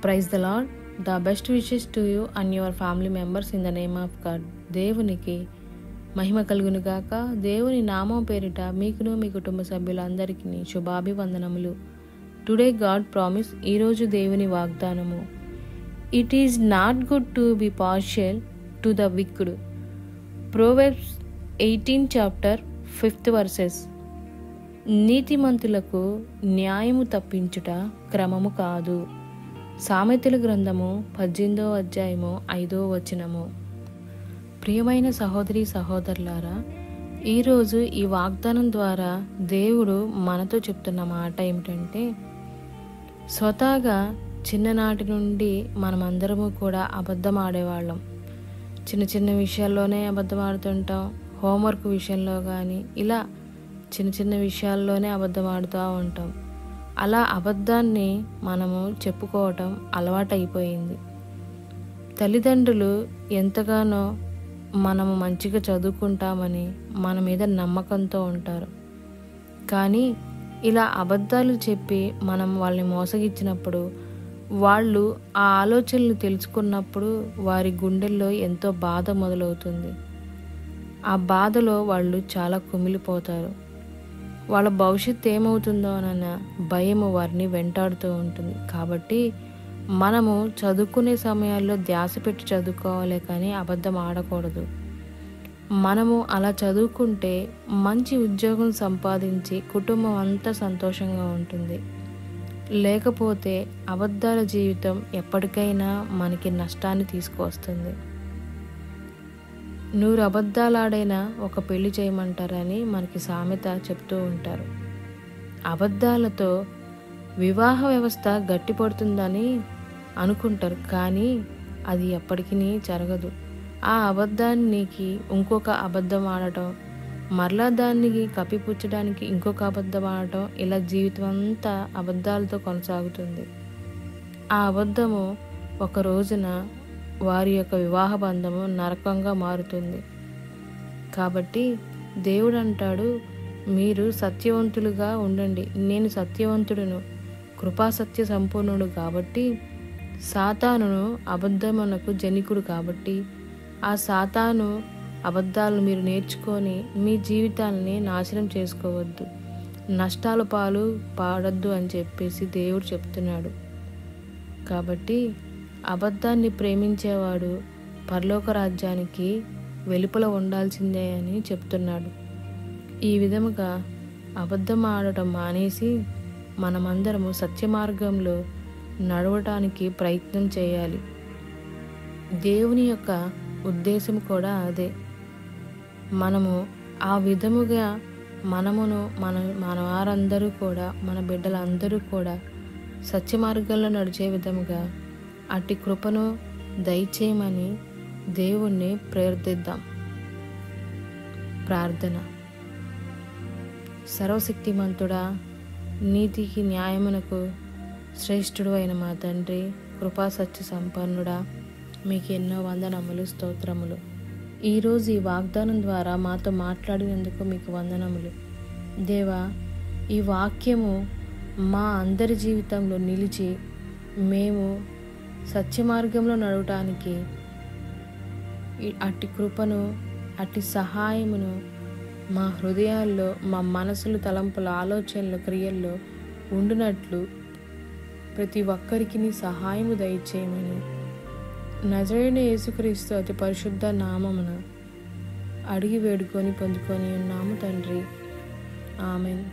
Praise the Lord. The best wishes to you and your family members in the name of God. దేవునికి మహిమ కలుగును గాక. దేవుని నామం పేరిట మీకును మీ కుటుంబ సభ్యులందరికీ శుభాభివందనములు. Today God promise. ఈరోజు దేవుని వాగ్దానము. It is not good to be partial to the wicked. Proverbs 18 chapter 5th verses. నీతిమంతులకు న్యాయము తప్పించుట క్రమము కాదు. సామెతల గ్రంథము 18వ అధ్యాయము 5వ వచనము. ప్రియమైన సహోదరి సహోదరులారా, ఈరోజు ఈ వాగ్దానం ద్వారా దేవుడు మనతో చెప్తున్న మాట ఏమిటంటే, స్వతహాగా చిన్ననాటి నుండి మనమందరము కూడా అబద్ధం ఆడేవాళ్ళం. చిన్న చిన్న విషయాల్లోనే అబద్ధం ఆడుతుంటాం. హోంవర్క్ విషయంలో కానీ ఇలా చిన్న చిన్న విషయాల్లోనే అబద్ధం ఆడుతూ ఉంటాం. అలా అబద్ధాన్ని మనము చెప్పుకోవటం అలవాటైపోయింది. తల్లిదండ్రులు ఎంతగానో మనము మంచిగా చదువుకుంటామని మన మీద నమ్మకంతో ఉంటారు. కానీ ఇలా అబద్ధాలు చెప్పి మనం వాళ్ళని మోసగించినప్పుడు, వాళ్ళు ఆ ఆలోచనలు తెలుసుకున్నప్పుడు వారి గుండెల్లో ఎంతో బాధ మొదలవుతుంది. ఆ బాధలో వాళ్ళు చాలా కుమిలిపోతారు. వాళ్ళ భవిష్యత్తు ఏమవుతుందో అన్న భయము వారిని వెంటాడుతూ ఉంటుంది. కాబట్టి మనము చదువుకునే సమయాల్లో ధ్యాస పెట్టి చదువుకోవాలి, కానీ అబద్ధం ఆడకూడదు. మనము అలా చదువుకుంటే మంచి ఉద్యోగం సంపాదించి కుటుంబం అంతా సంతోషంగా ఉంటుంది. లేకపోతే అబద్ధాల జీవితం ఎప్పటికైనా మనకి నష్టాన్ని తీసుకువస్తుంది. 100 అబద్ధాలాడైనా ఒక పెళ్లి చేయమంటారని మనకి సామెత చెప్తూ ఉంటారు. అబద్ధాలతో వివాహ వ్యవస్థ గట్టిపడుతుందని అనుకుంటారు, కానీ అది ఎప్పటికీ జరగదు. ఆ అబద్ధానికి ఇంకొక అబద్ధం ఆడటం, మరలా దానికి కప్పిపుచ్చడానికి ఇంకొక అబద్ధం ఆడటం, ఇలా జీవితం అంతా అబద్ధాలతో కొనసాగుతుంది. ఆ అబద్ధము ఒక రోజున వారి యొక్క వివాహ బంధము నరకంగా మారుతుంది. కాబట్టి దేవుడు అంటాడు, మీరు సత్యవంతులుగా ఉండండి. నేను సత్యవంతుడును, కృపాసత్య సంపూర్ణుడు కాబట్టి, సాతానును అబద్ధమునకు జనికుడు కాబట్టి, ఆ సాతాను అబద్ధాలను మీరు నేర్చుకొని మీ జీవితాలని నాశనం చేసుకోవద్దు, నష్టాల పాలు పాడద్దు అని చెప్పేసి దేవుడు చెప్తున్నాడు. కాబట్టి అబద్ధాన్ని ప్రేమించేవాడు పరలోక రాజ్యానికి వెలుపల ఉండాల్సిందే అని చెప్తున్నాడు. ఈ విధముగా అబద్ధం ఆడటం మానేసి మనమందరము సత్య మార్గంలో నడవటానికి ప్రయత్నం చేయాలి. దేవుని యొక్క ఉద్దేశం కూడా అదే. మనము ఆ విధముగా మనమును మన వారందరూ కూడా, మన బిడ్డలందరూ కూడా సత్య మార్గంలో నడిచే విధముగా అట్టి కృపను దయచేయమని దేవుణ్ణి ప్రార్థిద్దాం. ప్రార్థన. సర్వశక్తిమంతుడా, నీతికి న్యాయమునకు శ్రేష్ఠుడు అయిన మా తండ్రి, కృపా సత్య సంపన్నుడా, మీకు ఎన్నో వందనములు, స్తోత్రములు. ఈరోజు ఈ వాగ్దానం ద్వారా మాతో మాట్లాడినందుకు మీకు వందనములు. దేవా, ఈ వాక్యము మా అందరి జీవితంలో నిలిచి మేము సత్య మార్గంలో నడవటానికి అట్టి కృపను, అట్టి సహాయమును మా హృదయాల్లో, మా మనసులు, తలంపుల, ఆలోచనలు, క్రియల్లో ఉండునట్లు ప్రతి ఒక్కరికి నీ సహాయము దయచేయమని నజరేయుడైన యేసుక్రీస్తు అతి పరిశుద్ధ నామమున అడిగి వేడుకొని పొందుకొని ఉన్నాము తండ్రి. ఆమెన్.